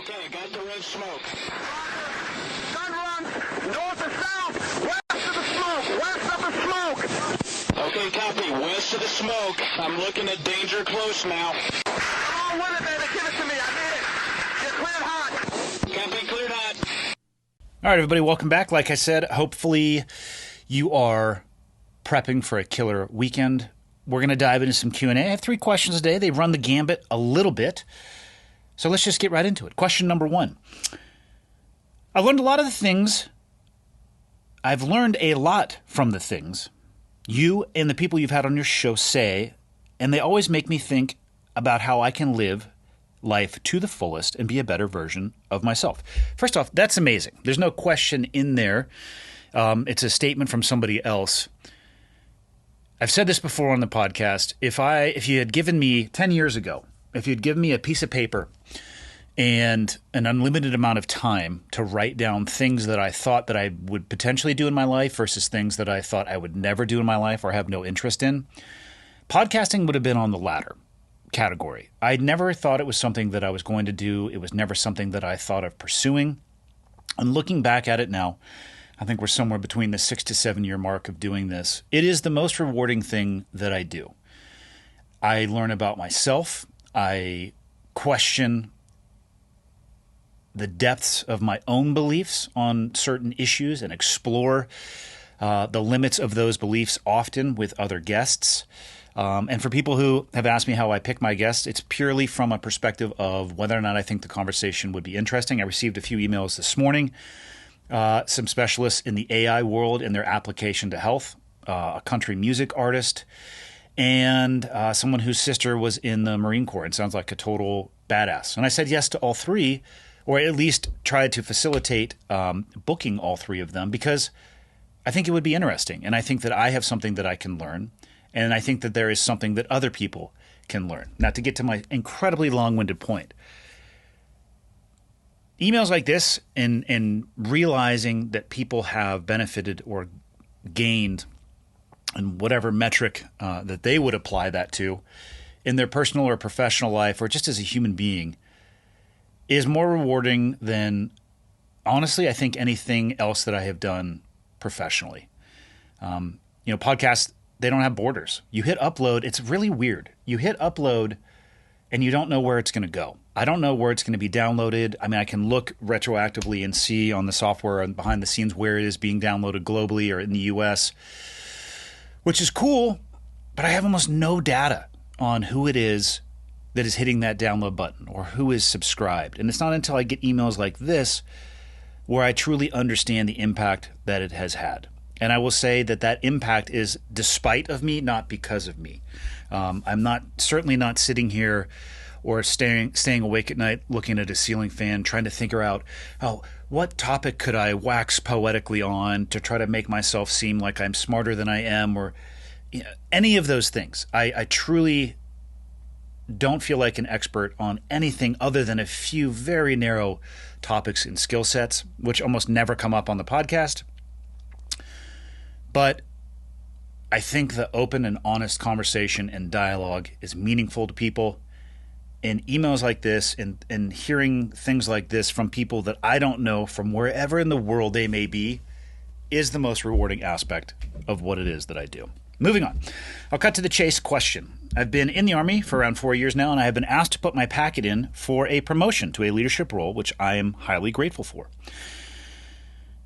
Okay, I got the red smoke. Gun runs north to south, west of the smoke, west of the smoke. Okay, copy. West of the smoke. I'm looking at danger close now. Come on with it, baby. Give it to me. I need it. You're cleared hot. Copy, cleared hot. All right, everybody, welcome back. Like I said, hopefully you are prepping for a killer weekend. We're going to dive into some Q&A. I have 3 questions today. They run the gambit a little bit. So let's just get right into it. Question number 1. I've learned a lot of the things. I've learned a lot from the things you and the people you've had on your show say, and they always make me think about how I can live life to the fullest and be a better version of myself. First off, that's amazing. There's no question in there. It's a statement from somebody else. I've said this before on the podcast. If you had given me 10 years ago, if you'd given me a piece of paper and an unlimited amount of time to write down things that I thought that I would potentially do in my life versus things that I thought I would never do in my life or have no interest in, podcasting would have been on the latter category. I never thought it was something that I was going to do. It was never something that I thought of pursuing. And looking back at it now, I think we're somewhere between the 6 to 7 year mark of doing this. It is the most rewarding thing that I do. I learn about myself. I question the depths of my own beliefs on certain issues and explore the limits of those beliefs often with other guests. And for people who have asked me how I pick my guests, it's purely from a perspective of whether or not I think the conversation would be interesting. I received a few emails this morning, some specialists in the AI world and their application to health, a country music artist, and someone whose sister was in the Marine Corps and sounds like a total badass. And I said yes to all 3, or at least tried to facilitate booking all 3 of them because I think it would be interesting. And I think that I have something that I can learn. And I think that there is something that other people can learn. Now, to get to my incredibly long-winded point, emails like this and realizing that people have benefited or gained in whatever metric that they would apply that to in their personal or professional life or just as a human being is more rewarding than, honestly, I think anything else that I have done professionally. Podcasts, they don't have borders. You hit upload. It's really weird. You hit upload and you don't know where it's going to go. I don't know where it's going to be downloaded. I mean, I can look retroactively and see on the software and behind the scenes where it is being downloaded globally or in the US, which is cool, but I have almost no data on who it is that is hitting that download button or who is subscribed. And it's not until I get emails like this where I truly understand the impact that it has had. And I will say that that impact is despite of me, not because of me. I'm certainly not sitting here or staying awake at night looking at a ceiling fan trying to figure out, what topic could I wax poetically on to try to make myself seem like I'm smarter than I am or any of those things. I truly don't feel like an expert on anything other than a few very narrow topics and skill sets, which almost never come up on the podcast. But I think the open and honest conversation and dialogue is meaningful to people. And emails like this and hearing things like this from people that I don't know from wherever in the world they may be is the most rewarding aspect of what it is that I do. Moving on. I'll cut to the chase question. I've been in the Army for around 4 years now, and I have been asked to put my packet in for a promotion to a leadership role, which I am highly grateful for.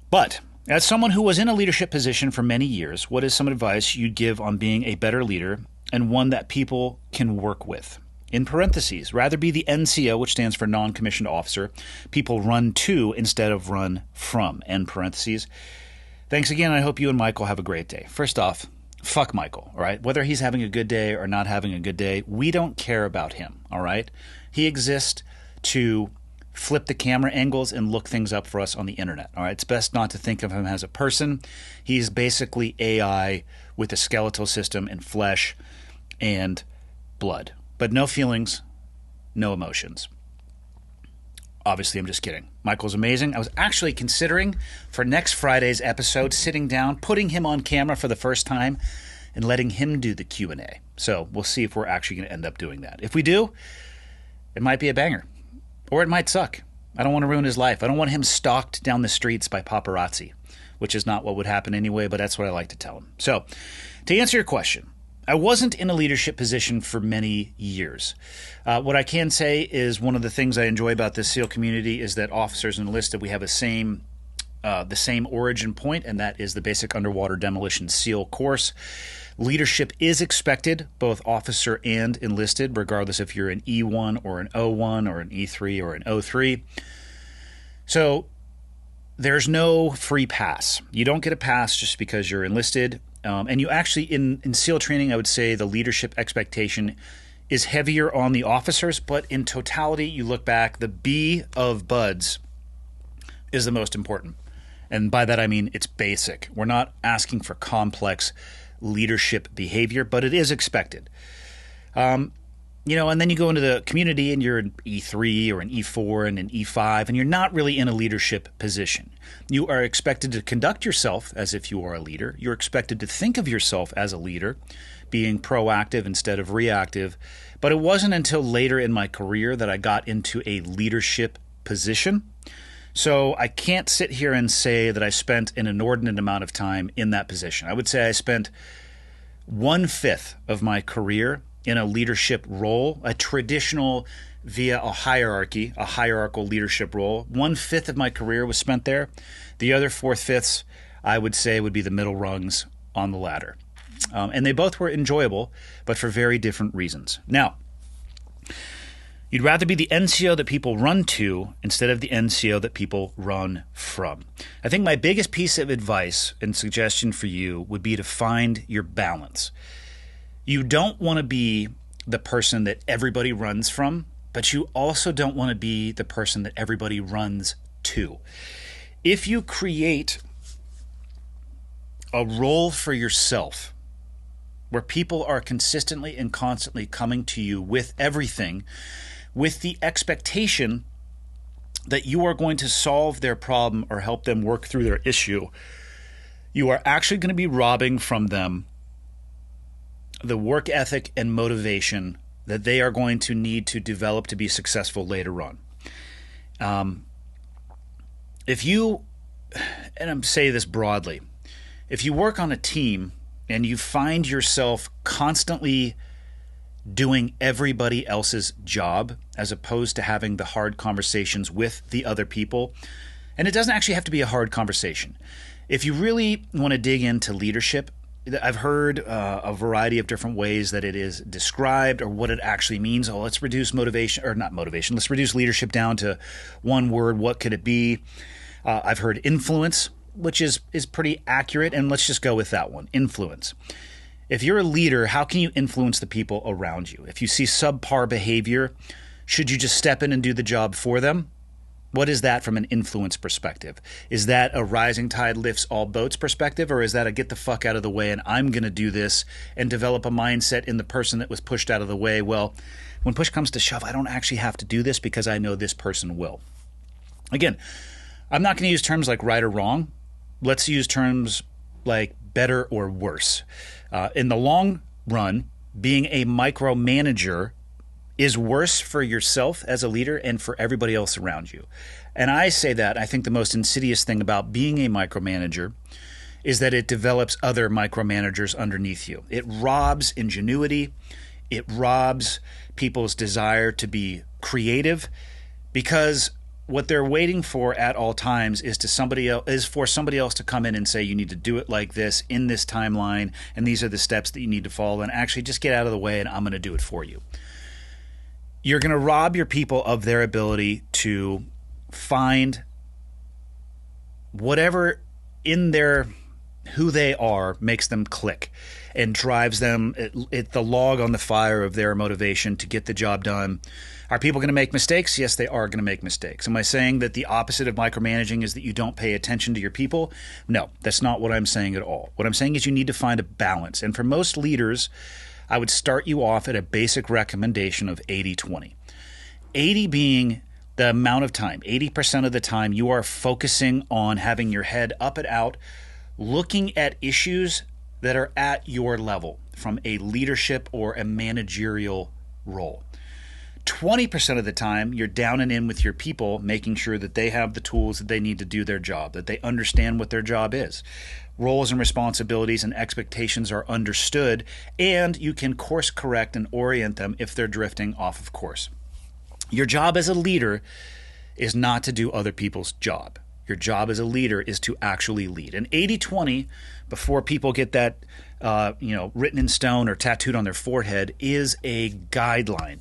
But as someone who was in a leadership position for many years, what is some advice you'd give on being a better leader and one that people can work with? In parentheses, rather be the NCO, which stands for non-commissioned officer, people run to instead of run from, end parentheses. Thanks again. I hope you and Michael have a great day. First off, fuck Michael, all right? Whether he's having a good day or not having a good day, we don't care about him, all right? He exists to flip the camera angles and look things up for us on the internet. All right, it's best not to think of him as a person. He's basically AI with a skeletal system and flesh and blood, but no feelings, no emotions. Obviously, I'm just kidding. Michael's amazing. I was actually considering for next Friday's episode sitting down, putting him on camera for the first time and letting him do the Q&A. So we'll see if we're actually going to end up doing that. If we do, it might be a banger. Or it might suck. I don't want to ruin his life. I don't want him stalked down the streets by paparazzi, which is not what would happen anyway, but that's what I like to tell him. So, to answer your question, I wasn't in a leadership position for many years. What I can say is one of the things I enjoy about this SEAL community is that officers and enlisted, we have the same origin point, and that is the basic underwater demolition SEAL course. Leadership is expected, both officer and enlisted, regardless if you're an E1 or an O1 or an E3 or an O3. So there's no free pass. You don't get a pass just because you're enlisted. And you actually, in SEAL training, I would say the leadership expectation is heavier on the officers, but in totality, you look back, the B of BUDS is the most important. And by that, I mean it's basic. We're not asking for complex leadership behavior, but it is expected. And then you go into the community and you're an E3 or an E4 and an E5, and you're not really in a leadership position. You are expected to conduct yourself as if you are a leader. You're expected to think of yourself as a leader, being proactive instead of reactive. But it wasn't until later in my career that I got into a leadership position. So I can't sit here and say that I spent an inordinate amount of time in that position. I would say I spent 1/5 of my career in a leadership role, a traditional via a hierarchical leadership role. 1/5 of my career was spent there. The other 4/5, I would say, would be the middle rungs on the ladder. And they both were enjoyable, but for very different reasons. Now, you'd rather be the NCO that people run to instead of the NCO that people run from. I think my biggest piece of advice and suggestion for you would be to find your balance. You don't want to be the person that everybody runs from, but you also don't want to be the person that everybody runs to. If you create a role for yourself where people are consistently and constantly coming to you with everything, with the expectation that you are going to solve their problem or help them work through their issue, you are actually going to be robbing from them the work ethic and motivation that they are going to need to develop to be successful later on. If you, and I'm saying this broadly, if you work on a team and you find yourself constantly doing everybody else's job as opposed to having the hard conversations with the other people, and it doesn't actually have to be a hard conversation. If you really want to dig into leadership, I've heard a variety of different ways that it is described or what it actually means. Oh, let's reduce motivation, or not motivation. Let's reduce leadership down to one word. What could it be? I've heard influence, which is pretty accurate, and let's just go with that one, influence. If you're a leader, how can you influence the people around you? If you see subpar behavior, should you just step in and do the job for them? What is that from an influence perspective? Is that a rising tide lifts all boats perspective, or is that a get the fuck out of the way and I'm going to do this and develop a mindset in the person that was pushed out of the way? Well, when push comes to shove, I don't actually have to do this because I know this person will. Again, I'm not going to use terms like right or wrong. Let's use terms like better or worse. In the long run, being a micromanager is worse for yourself as a leader and for everybody else around you. And I say that I think the most insidious thing about being a micromanager is that it develops other micromanagers underneath you. It robs ingenuity. It robs people's desire to be creative, because what they're waiting for at all times is for somebody else to come in and say, you need to do it like this in this timeline, and these are the steps that you need to follow, and actually just get out of the way and I'm going to do it for you. You're going to rob your people of their ability to find whatever in their who they are makes them click and drives them at the log on the fire of their motivation to get the job done. Are people going to make mistakes? Yes, they are going to make mistakes. Am I saying that the opposite of micromanaging is that you don't pay attention to your people? No, that's not what I'm saying at all. What I'm saying is you need to find a balance. And for most leaders, I would start you off at a basic recommendation of 80-20. 80 being the amount of time, 80% of the time you are focusing on having your head up and out, looking at issues that are at your level from a leadership or a managerial role. 20% of the time, you're down and in with your people, making sure that they have the tools that they need to do their job, that they understand what their job is. Roles and responsibilities and expectations are understood, and you can course correct and orient them if they're drifting off of course. Your job as a leader is not to do other people's job. Your job as a leader is to actually lead. And 80-20, before people get that written in stone or tattooed on their forehead, is a guideline.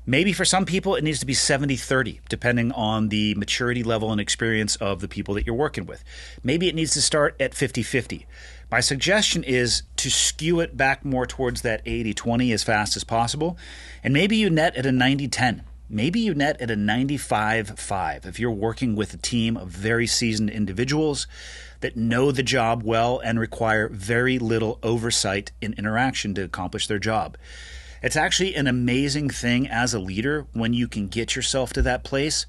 Maybe for some people it needs to be 70-30, depending on the maturity level and experience of the people that you're working with. Maybe it needs to start at 50-50. My suggestion is to skew it back more towards that 80-20 as fast as possible. And maybe you net at a 90-10. Maybe you net at a 95-5 if you're working with a team of very seasoned individuals that know the job well and require very little oversight and interaction to accomplish their job. It's actually an amazing thing as a leader when you can get yourself to that place,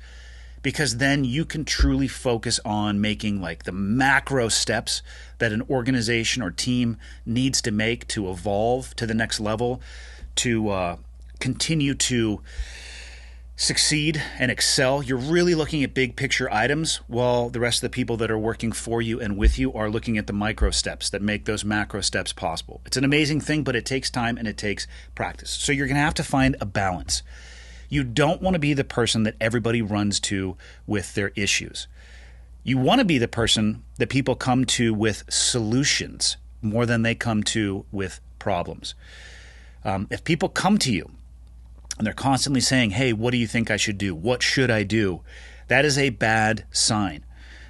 because then you can truly focus on making like the macro steps that an organization or team needs to make to evolve to the next level, to continue to succeed and excel. You're really looking at big picture items, while the rest of the people that are working for you and with you are looking at the micro steps that make those macro steps possible. It's an amazing thing, but it takes time and it takes practice. So you're going to have to find a balance. You don't want to be the person that everybody runs to with their issues. You want to be the person that people come to with solutions more than they come to with problems. If people come to you and they're constantly saying, hey, what do you think I should do? What should I do? That is a bad sign.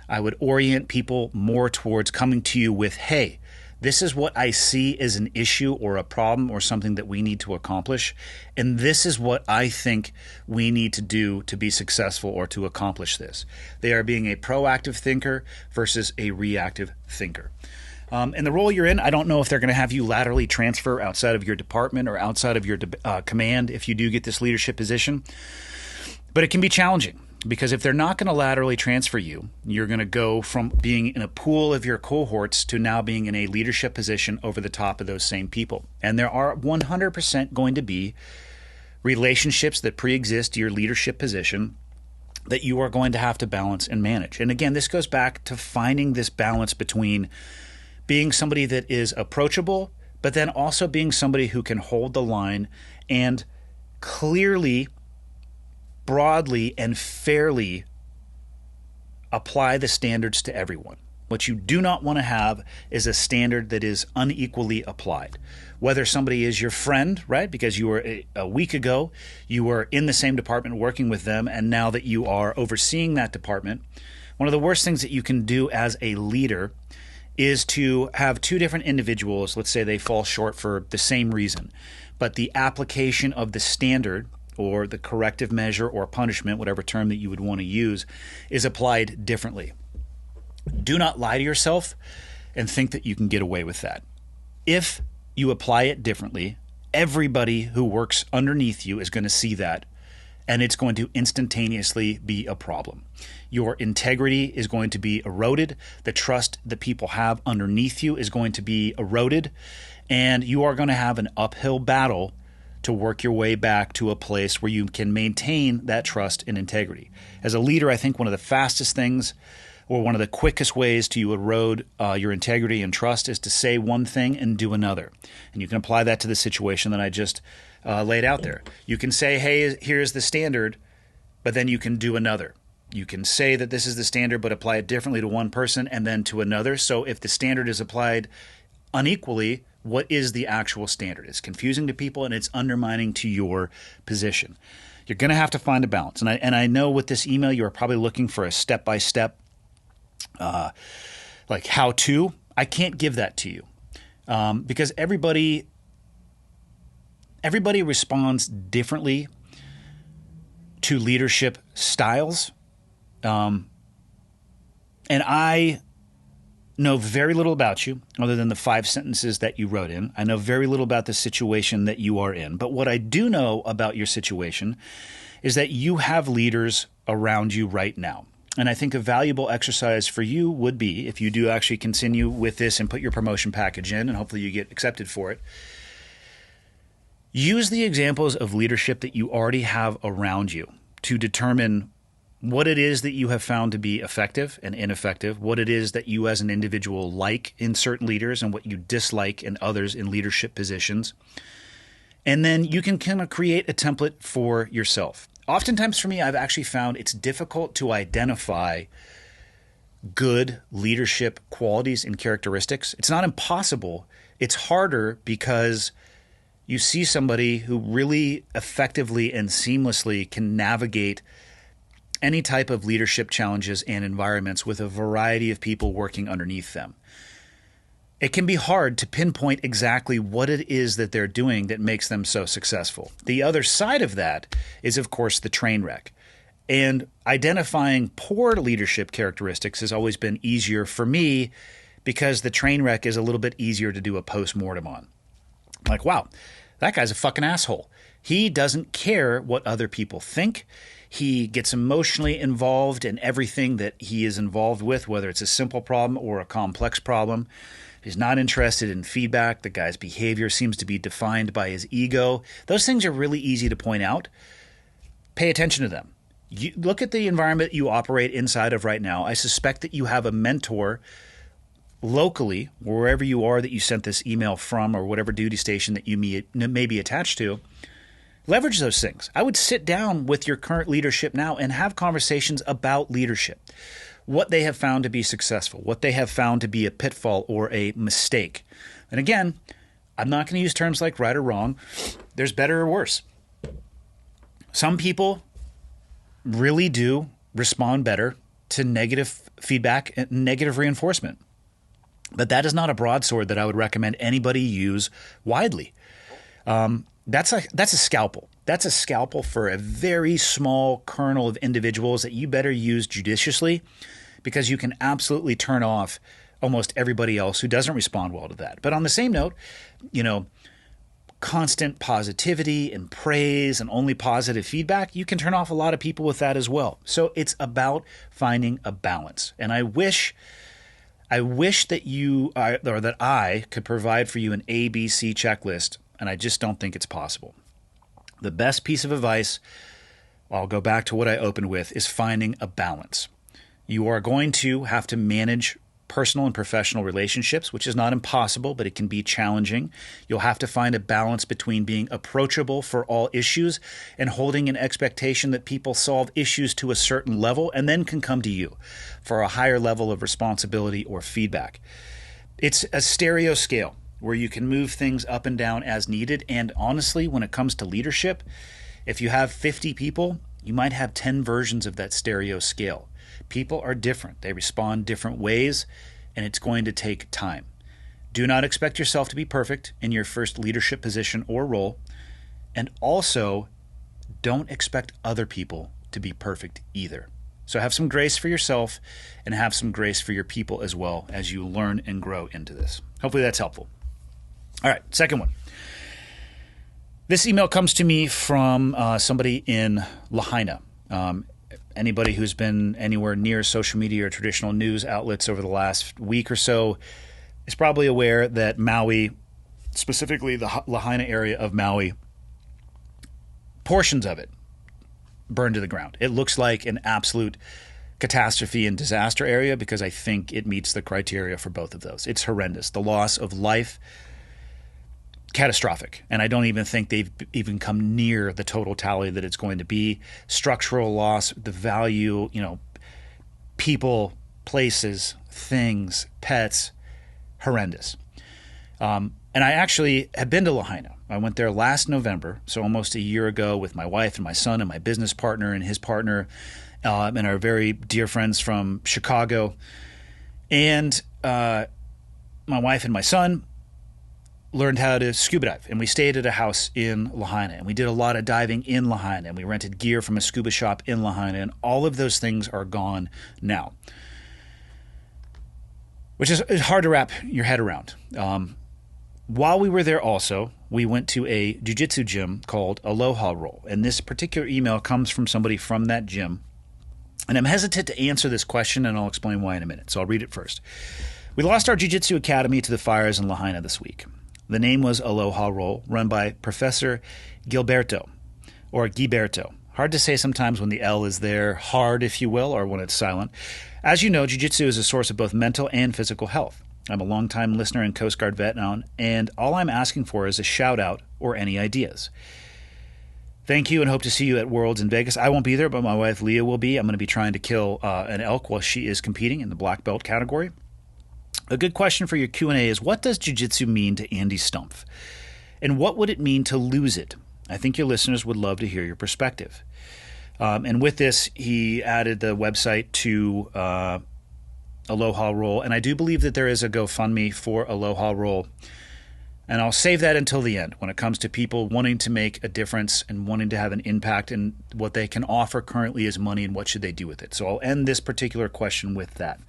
I would orient people more towards coming to you with, hey, this is what I see as an issue or a problem or something that we need to accomplish, and this is what I think we need to do to be successful or to accomplish this. They are being a proactive thinker versus a reactive thinker. In the role you're in, I don't know if they're going to have you laterally transfer outside of your department or outside of your command if you do get this leadership position. But it can be challenging, because if they're not going to laterally transfer you, you're going to go from being in a pool of your cohorts to now being in a leadership position over the top of those same people. And there are 100% going to be relationships that pre-exist your leadership position that you are going to have to balance and manage. And again, this goes back to finding this balance between being somebody that is approachable, but then also being somebody who can hold the line and clearly, broadly, and fairly apply the standards to everyone. What you do not want to have is a standard that is unequally applied. Whether somebody is your friend, right, because you were a week ago, you were in the same department working with them, and now that you are overseeing that department, one of the worst things that you can do as a leader is to have two different individuals, let's say they fall short for the same reason, but the application of the standard or the corrective measure or punishment, whatever term that you would want to use, is applied differently. Do not lie to yourself and think that you can get away with that. If you apply it differently, everybody who works underneath you is going to see that, and it's going to instantaneously be a problem. Your integrity is going to be eroded. The trust that people have underneath you is going to be eroded, and you are going to have an uphill battle to work your way back to a place where you can maintain that trust and integrity. As a leader, I think one of the fastest things or one of the quickest ways to erode your integrity and trust is to say one thing and do another. And you can apply that to the situation that I just laid out there. You can say, hey, here's the standard, but then you can do another. You can say that this is the standard, but apply it differently to one person and then to another. So if the standard is applied unequally, what is the actual standard? It's confusing to people and it's undermining to your position. You're going to have to find a balance. And I know with this email, you are probably looking for a step-by-step like how-to. I can't give that to you because everybody responds differently to leadership styles. And I know very little about you other than the 5 sentences that you wrote in. I know very little about the situation that you are in. But what I do know about your situation is that you have leaders around you right now. And I think a valuable exercise for you would be, if you do actually continue with this and put your promotion package in, and hopefully you get accepted for it, Use the examples of leadership that you already have around you to determine what it is that you have found to be effective and ineffective, what it is that you as an individual like in certain leaders and what you dislike in others in leadership positions. And then you can kind of create a template for yourself. Oftentimes for me, I've actually found it's difficult to identify good leadership qualities and characteristics. It's not impossible. It's harder because you see somebody who really effectively and seamlessly can navigate any type of leadership challenges and environments with a variety of people working underneath them. It can be hard to pinpoint exactly what it is that they're doing that makes them so successful. The other side of that is, of course, the train wreck. And identifying poor leadership characteristics has always been easier for me because the train wreck is a little bit easier to do a post-mortem on. Like, wow, that guy's a fucking asshole. He doesn't care what other people think. He gets emotionally involved in everything that he is involved with, whether it's a simple problem or a complex problem. He's not interested in feedback. The guy's behavior seems to be defined by his ego. Those things are really easy to point out. Pay attention to them. You look at the environment you operate inside of right now. I suspect that you have a mentor locally, wherever you are that you sent this email from or whatever duty station that you may be attached to. Leverage those things. I would sit down with your current leadership now and have conversations about leadership, what they have found to be successful, what they have found to be a pitfall or a mistake. And again, I'm not going to use terms like right or wrong. There's better or worse. Some people really do respond better to negative feedback and negative reinforcement. But that is not a broadsword that I would recommend anybody use widely. That's a scalpel. That's a scalpel for a very small kernel of individuals that you better use judiciously, because you can absolutely turn off almost everybody else who doesn't respond well to that. But on the same note, constant positivity and praise and only positive feedback, you can turn off a lot of people with that as well. So it's about finding a balance. And I wish that I could provide for you an ABC checklist, and I just don't think it's possible. The best piece of advice, I'll go back to what I opened with, is finding a balance. You are going to have to manage personal and professional relationships, which is not impossible, but it can be challenging. You'll have to find a balance between being approachable for all issues and holding an expectation that people solve issues to a certain level and then can come to you for a higher level of responsibility or feedback. It's a stereo scale where you can move things up and down as needed. And honestly, when it comes to leadership, if you have 50 people, you might have 10 versions of that stereo scale. People are different. They respond different ways, and it's going to take time. Do not expect yourself to be perfect in your first leadership position or role. And also, don't expect other people to be perfect either. So have some grace for yourself and have some grace for your people as well as you learn and grow into this. Hopefully that's helpful. All right, second one. This email comes to me from somebody in Lahaina. Anybody who's been anywhere near social media or traditional news outlets over the last week or so is probably aware that Maui, specifically the Lahaina area of Maui, portions of it burned to the ground. It looks like an absolute catastrophe and disaster area because I think it meets the criteria for both of those. It's horrendous. The loss of life, catastrophic. And I don't even think they've even come near the total tally that it's going to be. Structural loss, the value, people, places, things, pets, horrendous. And I actually have been to Lahaina. I went there last November, so almost a year ago, with my wife and my son and my business partner and his partner and our very dear friends from Chicago. And my wife and my son learned how to scuba dive, and we stayed at a house in Lahaina, and we did a lot of diving in Lahaina, and we rented gear from a scuba shop in Lahaina, and all of those things are gone now, which is hard to wrap your head around. While we were there also, we went to a jiu-jitsu gym called Aloha Roll, and this particular email comes from somebody from that gym, and I'm hesitant to answer this question, and I'll explain why in a minute, so I'll read it first. We lost our jiu-jitsu academy to the fires in Lahaina this week. The name was Aloha Roll, run by Professor Gilberto, or Ghiberto. Hard to say sometimes when the L is there, hard, if you will, or when it's silent. As you know, jiu-jitsu is a source of both mental and physical health. I'm a longtime listener and Coast Guard vet now, and all I'm asking for is a shout-out or any ideas. Thank you, and hope to see you at Worlds in Vegas. I won't be there, but my wife Leah will be. I'm going to be trying to kill an elk while she is competing in the black belt category. A good question for your Q&A is, what does jiu-jitsu mean to Andy Stumpf? And what would it mean to lose it? I think your listeners would love to hear your perspective. And with this, he added the website to Aloha Roll. And I do believe that there is a GoFundMe for Aloha Roll. And I'll save that until the end when it comes to people wanting to make a difference and wanting to have an impact, and what they can offer currently is money and what should they do with it. So I'll end this particular question with that.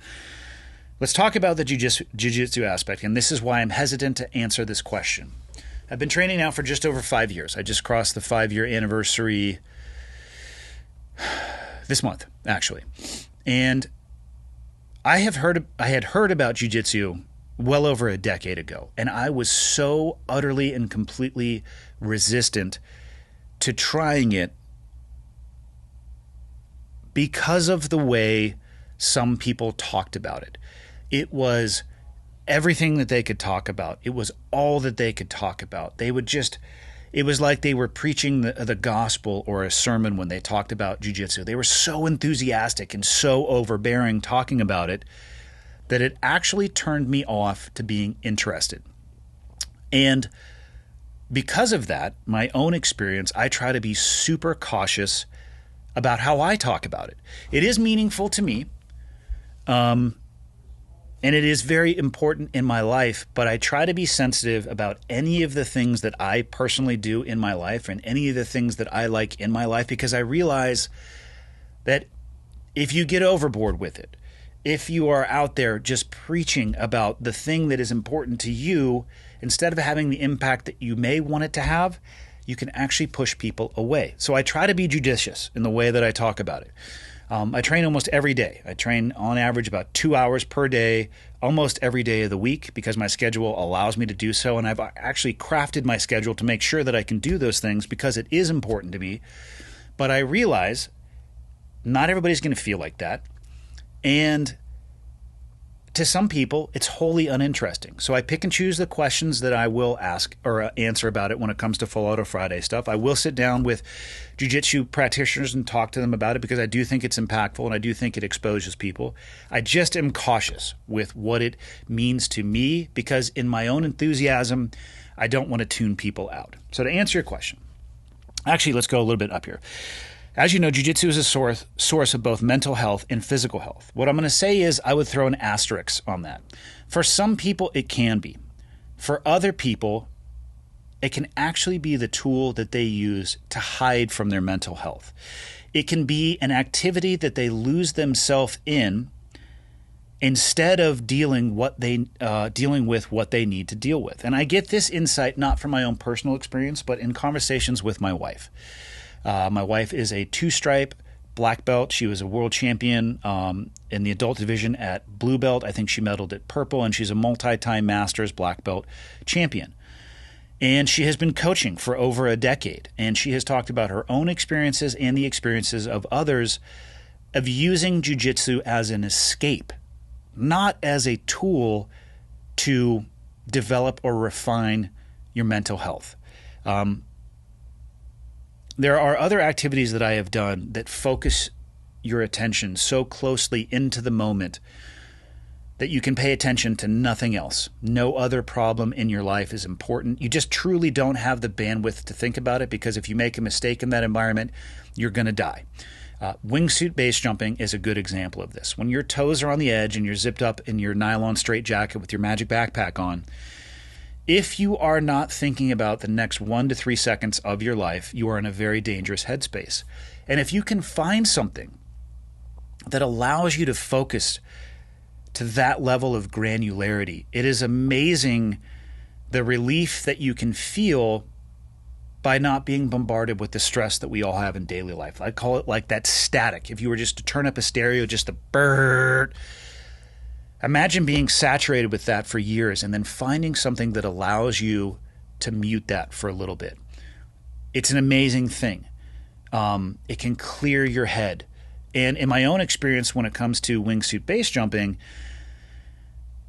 Let's talk about the jiu-jitsu aspect, and this is why I'm hesitant to answer this question. I've been training now for just over 5 years. I just crossed the 5-year anniversary this month, actually. And I had heard about jiu-jitsu well over a decade ago, and I was so utterly and completely resistant to trying it because of the way some people talked about it. It was everything that they could talk about. It was all that they could talk about. It was like they were preaching the gospel or a sermon when they talked about jiu-jitsu. They were so enthusiastic and so overbearing talking about it that it actually turned me off to being interested. And because of that, my own experience, I try to be super cautious about how I talk about it. It is meaningful to me. And it is very important in my life, but I try to be sensitive about any of the things that I personally do in my life and any of the things that I like in my life, because I realize that if you get overboard with it, if you are out there just preaching about the thing that is important to you, instead of having the impact that you may want it to have, you can actually push people away. So I try to be judicious in the way that I talk about it. I train almost every day. I train on average about 2 hours per day, almost every day of the week, because my schedule allows me to do so. And I've actually crafted my schedule to make sure that I can do those things because it is important to me. But I realize not everybody's going to feel like that. And to some people, it's wholly uninteresting. So I pick and choose the questions that I will ask or answer about it when it comes to Full Auto Friday stuff. I will sit down with jiu-jitsu practitioners and talk to them about it because I do think it's impactful and I do think it exposes people. I just am cautious with what it means to me because in my own enthusiasm, I don't want to tune people out. So to answer your question, actually, let's go a little bit up here. As you know, jiu-jitsu is a source of both mental health and physical health. What I'm going to say is I would throw an asterisk on that. For some people, it can be. For other people, it can actually be the tool that they use to hide from their mental health. It can be an activity that they lose themselves in instead of dealing with what they need to deal with. And I get this insight not from my own personal experience, but in conversations with my wife. My wife is a 2-stripe black belt. She was a world champion in the adult division at blue belt. I think she medaled at purple, and she's a multi-time masters black belt champion. And she has been coaching for over a decade, and she has talked about her own experiences and the experiences of others of using jiu-jitsu as an escape, not as a tool to develop or refine your mental health. There are other activities that I have done that focus your attention so closely into the moment that you can pay attention to nothing else. No other problem in your life is important. You just truly don't have the bandwidth to think about it because if you make a mistake in that environment, you're going to die. Wingsuit base jumping is a good example of this. When your toes are on the edge and you're zipped up in your nylon straitjacket with your magic backpack on, if you are not thinking about the next 1 to 3 seconds of your life, you are in a very dangerous headspace. And if you can find something that allows you to focus to that level of granularity, it is amazing the relief that you can feel by not being bombarded with the stress that we all have in daily life. I call it like that static. If you were just to turn up a stereo, just a brrr, Imagine being saturated with that for years and then finding something that allows you to mute that for a little bit. It's an amazing thing. It can clear your head. And in my own experience, when it comes to wingsuit base jumping,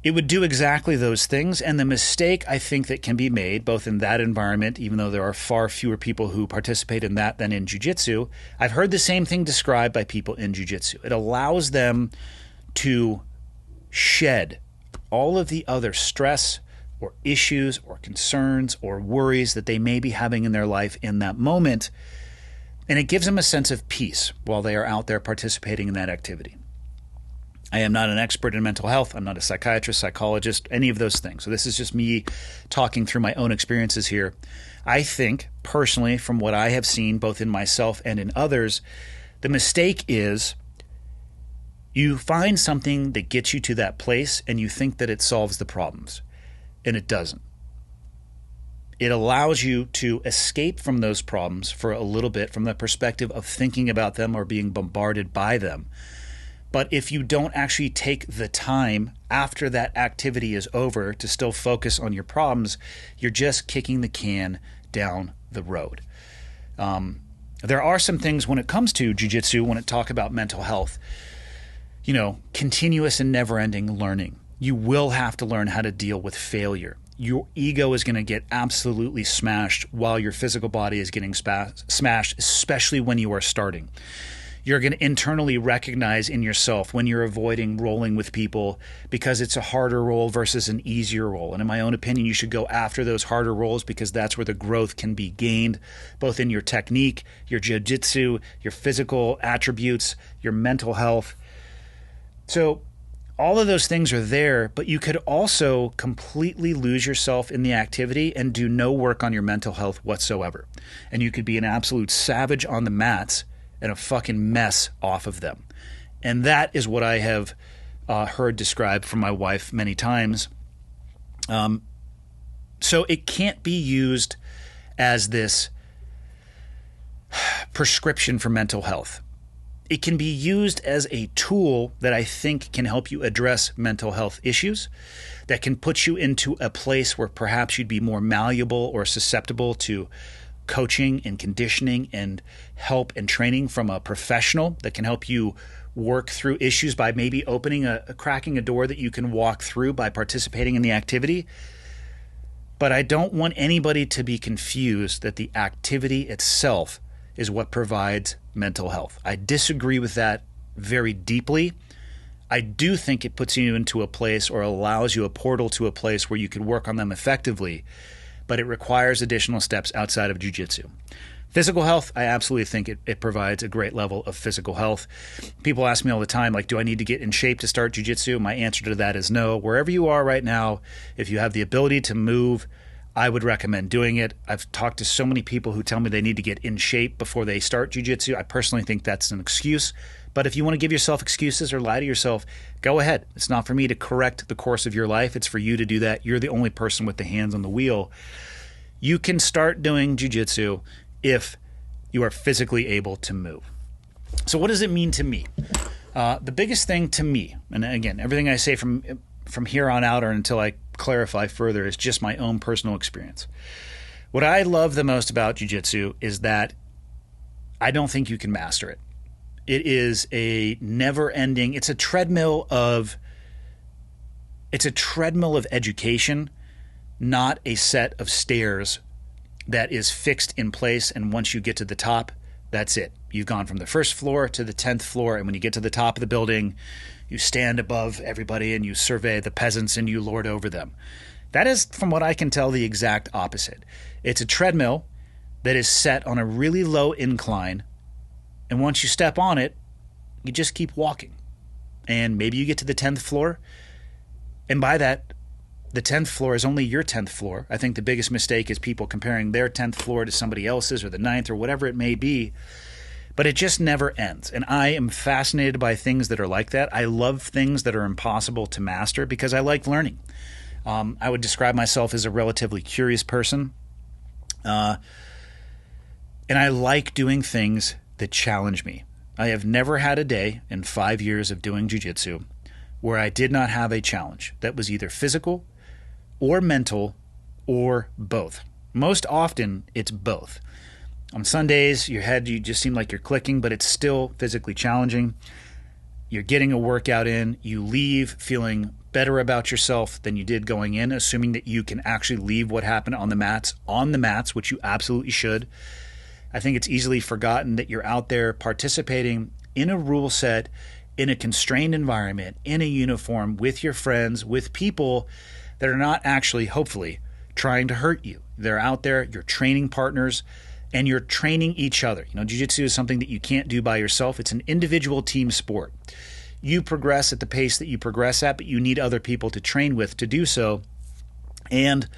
it would do exactly those things. And the mistake I think that can be made, both in that environment, even though there are far fewer people who participate in that than in jiu-jitsu, I've heard the same thing described by people in jiu-jitsu. It allows them to shed all of the other stress or issues or concerns or worries that they may be having in their life in that moment. And it gives them a sense of peace while they are out there participating in that activity. I am not an expert in mental health. I'm not a psychiatrist, psychologist, any of those things. So this is just me talking through my own experiences here. I think, personally, from what I have seen, both in myself and in others, the mistake is you find something that gets you to that place and you think that it solves the problems, and it doesn't. It allows you to escape from those problems for a little bit from the perspective of thinking about them or being bombarded by them. But if you don't actually take the time after that activity is over to still focus on your problems, you're just kicking the can down the road. There are some things when it comes to jiu-jitsu, when it talk about mental health, continuous and never-ending learning. You will have to learn how to deal with failure. Your ego is going to get absolutely smashed while your physical body is getting smashed, especially when you are starting. You're going to internally recognize in yourself when you're avoiding rolling with people because it's a harder roll versus an easier roll. And in my own opinion, you should go after those harder rolls because that's where the growth can be gained, both in your technique, your jiu-jitsu, your physical attributes, your mental health. So all of those things are there, but you could also completely lose yourself in the activity and do no work on your mental health whatsoever. And you could be an absolute savage on the mats and a fucking mess off of them. And that is what I have heard described from my wife many times. So it can't be used as this prescription for mental health. It can be used as a tool that I think can help you address mental health issues, that can put you into a place where perhaps you'd be more malleable or susceptible to coaching and conditioning and help and training from a professional that can help you work through issues by maybe cracking a door that you can walk through by participating in the activity. But I don't want anybody to be confused that the activity itself is what provides mental health. I disagree with that very deeply. I do think it puts you into a place or allows you a portal to a place where you can work on them effectively, but it requires additional steps outside of jiu-jitsu. Physical health, I absolutely think it provides a great level of physical health. People ask me all the time, do I need to get in shape to start jiu-jitsu? My answer to that is no. Wherever you are right now, if you have the ability to move, I would recommend doing it. I've talked to so many people who tell me they need to get in shape before they start jiu-jitsu. I personally think that's an excuse. But if you want to give yourself excuses or lie to yourself, go ahead. It's not for me to correct the course of your life. It's for you to do that. You're the only person with the hands on the wheel. You can start doing jiu-jitsu if you are physically able to move. So what does it mean to me? The biggest thing to me, and again, everything I say from here on out or until I clarify further is just my own personal experience. What I love the most about jiu-jitsu is that I don't think you can master it. It is a never-ending, it's a treadmill of education, not a set of stairs that is fixed in place, and once you get to the top, that's it. You've gone from the first floor to the 10th floor, and when you get to the top of the building, you stand above everybody and you survey the peasants and you lord over them. That is, from what I can tell, the exact opposite. It's a treadmill that is set on a really low incline, and once you step on it, you just keep walking. And maybe you get to the 10th floor, and by that, the 10th floor is only your 10th floor. I think the biggest mistake is people comparing their 10th floor to somebody else's or the 9th or whatever it may be. But it just never ends. And I am fascinated by things that are like that. I love things that are impossible to master because I like learning. I would describe myself as a relatively curious person. And I like doing things that challenge me. I have never had a day in 5 years of doing jiu-jitsu where I did not have a challenge that was either physical or mental or both. Most often, it's both. On Sundays, you just seem like you're clicking, but it's still physically challenging. You're getting a workout in. You leave feeling better about yourself than you did going in, assuming that you can actually leave what happened on the mats, which you absolutely should. I think it's easily forgotten that you're out there participating in a rule set, in a constrained environment, in a uniform, with your friends, with people that are not actually, hopefully, trying to hurt you. They're out there, you're training partners, and you're training each other. Jiu-jitsu is something that you can't do by yourself. It's an individual team sport. You progress at the pace that you progress at, but you need other people to train with to do so. And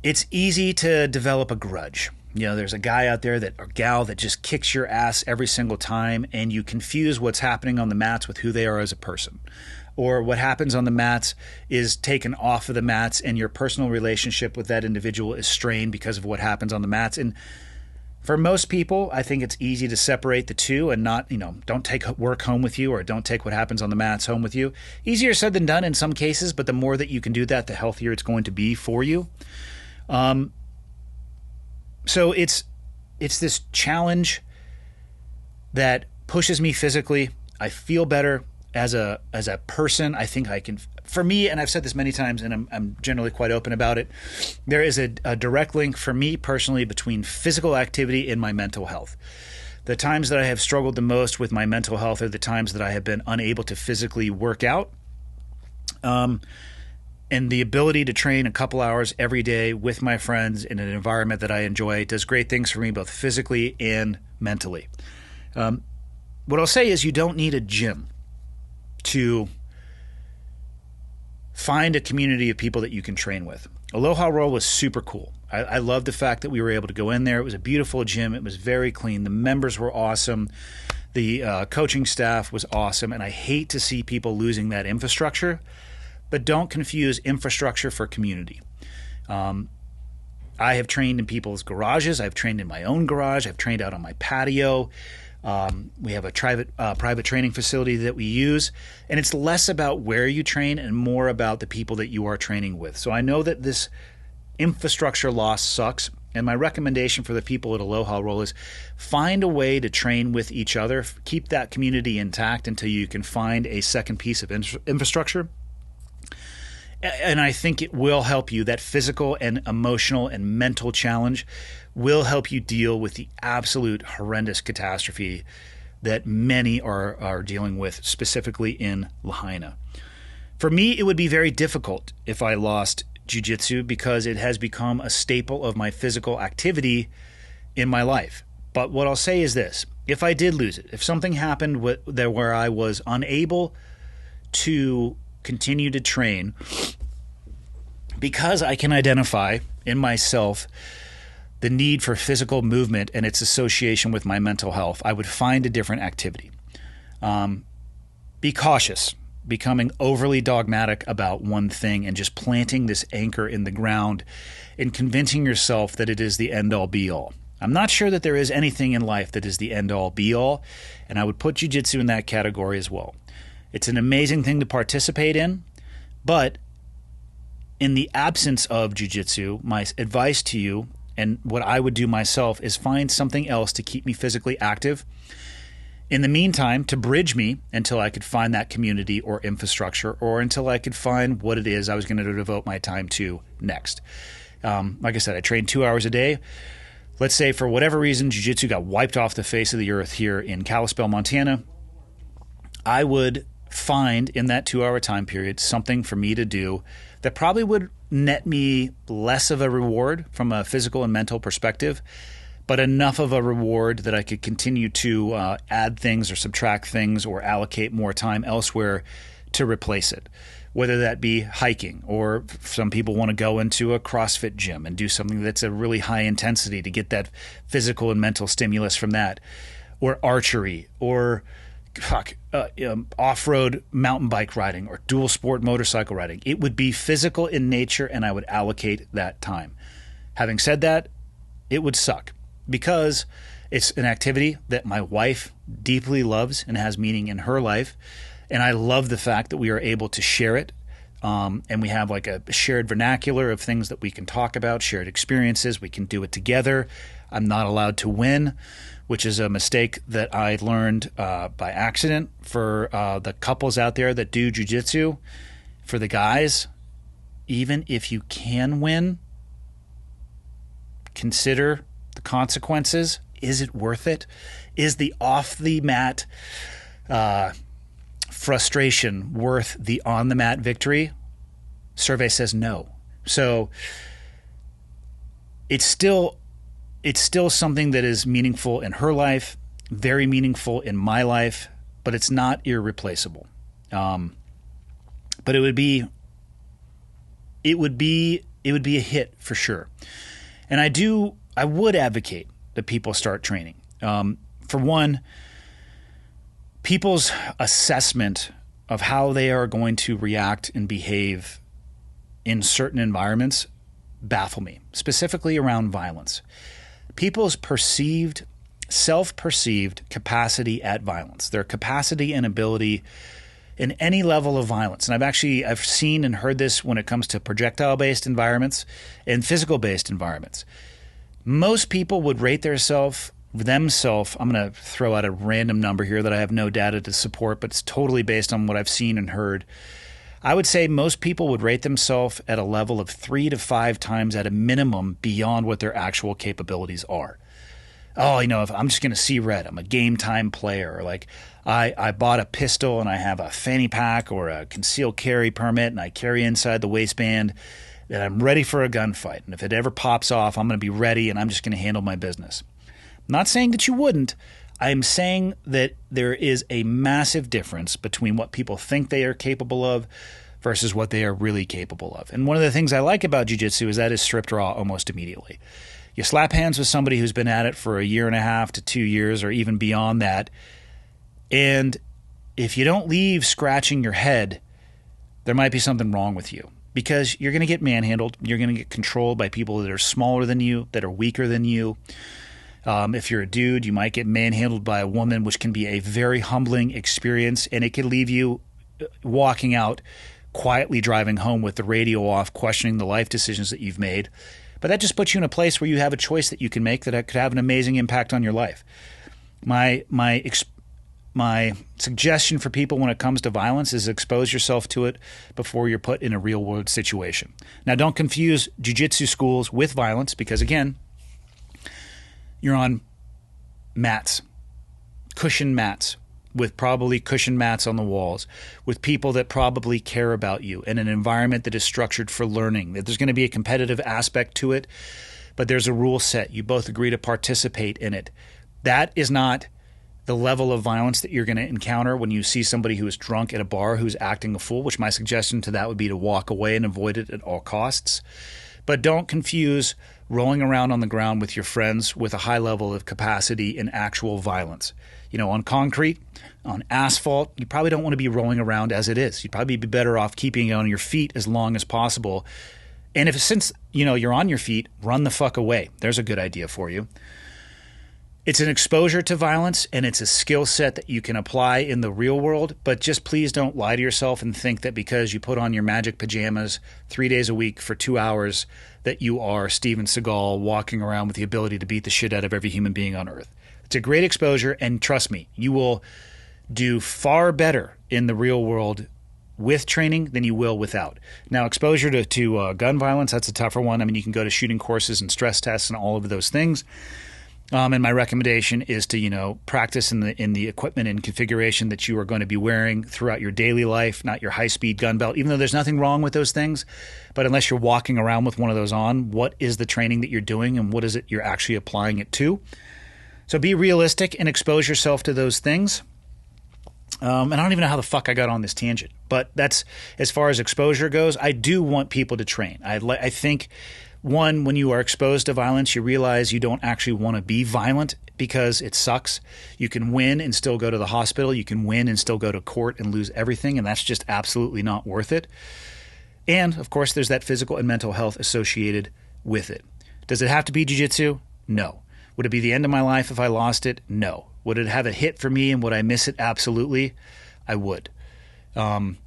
it's easy to develop a grudge. There's a guy out there or gal that just kicks your ass every single time, and you confuse what's happening on the mats with who they are as a person. Or what happens on the mats is taken off of the mats, and your personal relationship with that individual is strained because of what happens on the mats. And for most people, I think it's easy to separate the two and not, don't take work home with you, or don't take what happens on the mats home with you. Easier said than done in some cases, but the more that you can do that, the healthier it's going to be for you. So it's this challenge that pushes me physically. I feel better as a person. I think I can, for me, and I've said this many times, and I'm generally quite open about it, there is a direct link for me personally between physical activity and my mental health. The times that I have struggled the most with my mental health are the times that I have been unable to physically work out. And the ability to train a couple hours every day with my friends in an environment that I enjoy does great things for me, both physically and mentally. What I'll say is you don't need a gym to find a community of people that you can train with. Aloha Roll was super cool. I love the fact that we were able to go in there. It was a beautiful gym. It was very clean. The members were awesome. The coaching staff was awesome. And I hate to see people losing that infrastructure. But don't confuse infrastructure for community. I have trained in people's garages. I've trained in my own garage. I've trained out on my patio. We have a private training facility that we use. And it's less about where you train and more about the people that you are training with. So I know that this infrastructure loss sucks. And my recommendation for the people at Aloha Roll is find a way to train with each other. Keep that community intact until you can find a second piece of infrastructure. And I think it will help you. That physical and emotional and mental challenge will help you deal with the absolute horrendous catastrophe that many are dealing with, specifically in Lahaina. For me, it would be very difficult if I lost jiu-jitsu because it has become a staple of my physical activity in my life. But what I'll say is this. If I did lose it, if something happened where I was unable to continue to train, because I can identify in myself the need for physical movement and its association with my mental health, I would find a different activity. Be cautious, becoming overly dogmatic about one thing and just planting this anchor in the ground and convincing yourself that it is the end-all be-all. I'm not sure that there is anything in life that is the end-all be-all, and I would put jiu-jitsu in that category as well. It's an amazing thing to participate in, but in the absence of jiu-jitsu, my advice to you and what I would do myself is find something else to keep me physically active. In the meantime, to bridge me until I could find that community or infrastructure, or until I could find what it is I was going to devote my time to next. Like I said, I train 2 hours a day. Let's say for whatever reason, jiu-jitsu got wiped off the face of the earth here in Kalispell, Montana. I would find in that 2 hour time period something for me to do that probably would net me less of a reward from a physical and mental perspective, but enough of a reward that I could continue to add things or subtract things or allocate more time elsewhere to replace it. Whether that be hiking, or some people want to go into a CrossFit gym and do something that's a really high intensity to get that physical and mental stimulus from that, or archery, or off-road mountain bike riding, or dual sport motorcycle riding. It would be physical in nature, and I would allocate that time. Having said that, it would suck because It's an activity that my wife deeply loves and has meaning in her life. And I love the fact that we are able to share it. And we have like a shared vernacular of things that we can talk about, shared experiences. We can do it together. I'm not allowed to win, which is a mistake that I learned by accident. For the couples out there that do jiu-jitsu, for the guys, even if you can win, consider the consequences. Is it worth it? Is the off-the-mat frustration worth the on-the-mat victory? Survey says no. So it's still something that is meaningful in her life, very meaningful in my life, but it's not irreplaceable. But it would be a hit for sure. And I would advocate that people start training. For one, people's assessment of how they are going to react and behave in certain environments baffle me, specifically around violence. People's self-perceived capacity at violence, their capacity and ability in any level of violence. And I've seen and heard this when it comes to projectile-based environments and physical-based environments. Most people would rate themselves, I'm going to throw out a random number here that I have no data to support, but it's totally based on what I've seen and heard. I would say most people would rate themselves at a level of 3 to 5 times at a minimum beyond what their actual capabilities are. Oh, if I'm just going to see red, I'm a game time player. Or like I bought a pistol and I have a fanny pack or a concealed carry permit and I carry inside the waistband that I'm ready for a gunfight. And if it ever pops off, I'm going to be ready and I'm just going to handle my business. I'm not saying that you wouldn't. I'm saying that there is a massive difference between what people think they are capable of versus what they are really capable of. And one of the things I like about jiu-jitsu is that is stripped raw almost immediately. You slap hands with somebody who's been at it for 1.5 to 2 years or even beyond that, and if you don't leave scratching your head, there might be something wrong with you. Because you're going to get manhandled. You're going to get controlled by people that are smaller than you, that are weaker than you. If you're a dude, you might get manhandled by a woman, which can be a very humbling experience. And it can leave you walking out, quietly driving home with the radio off, questioning the life decisions that you've made. But that just puts you in a place where you have a choice that you can make that could have an amazing impact on your life. My suggestion for people when it comes to violence is expose yourself to it before you're put in a real-world situation. Now, don't confuse jiu-jitsu schools with violence because, again, you're on mats, cushion mats, with probably cushion mats on the walls, with people that probably care about you, in an environment that is structured for learning, that there's going to be a competitive aspect to it, but there's a rule set. You both agree to participate in it. That is not the level of violence that you're going to encounter when you see somebody who is drunk at a bar who's acting a fool, which my suggestion to that would be to walk away and avoid it at all costs. But don't confuse rolling around on the ground with your friends with a high level of capacity in actual violence. On concrete, on asphalt, you probably don't want to be rolling around as it is. You'd probably be better off keeping it on your feet as long as possible. And since you're on your feet, run the fuck away. There's a good idea for you. It's an exposure to violence, and it's a skill set that you can apply in the real world, but just please don't lie to yourself and think that because you put on your magic pajamas 3 days a week for 2 hours that you are Steven Seagal walking around with the ability to beat the shit out of every human being on earth. It's a great exposure, and trust me, you will do far better in the real world with training than you will without. Now, exposure to gun violence, that's a tougher one. I mean, you can go to shooting courses and stress tests and all of those things. And my recommendation is to, practice in the equipment and configuration that you are going to be wearing throughout your daily life, not your high-speed gun belt, even though there's nothing wrong with those things. But unless you're walking around with one of those on, what is the training that you're doing and what is it you're actually applying it to? So be realistic and expose yourself to those things. And I don't even know how the fuck I got on this tangent, but that's as far as exposure goes. I do want people to train. I think, one, when you are exposed to violence, you realize you don't actually want to be violent because it sucks. You can win and still go to the hospital. You can win and still go to court and lose everything, and that's just absolutely not worth it. And, of course, there's that physical and mental health associated with it. Does it have to be jiu-jitsu? No. Would it be the end of my life if I lost it? No. Would it have a hit for me and would I miss it? Absolutely. I would. And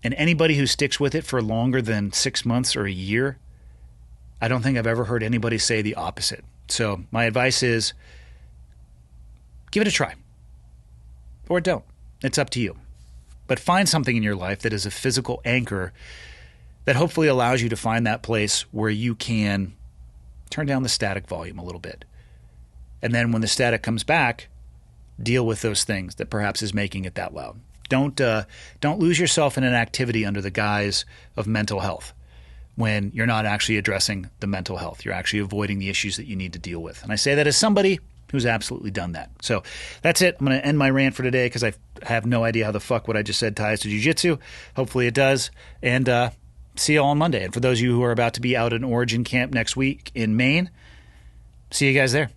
anybody who sticks with it for longer than 6 months or a year, I don't think I've ever heard anybody say the opposite. So my advice is give it a try. Or don't. It's up to you. But find something in your life that is a physical anchor that hopefully allows you to find that place where you can turn down the static volume a little bit. And then when the static comes back, deal with those things that perhaps is making it that loud. Don't lose yourself in an activity under the guise of mental health when you're not actually addressing the mental health. You're actually avoiding the issues that you need to deal with. And I say that as somebody who's absolutely done that. So that's it. I'm going to end my rant for today because I have no idea how the fuck what I just said ties to jiu-jitsu. Hopefully it does. And see you all on Monday. And for those of you who are about to be out in Origin Camp next week in Maine, see you guys there.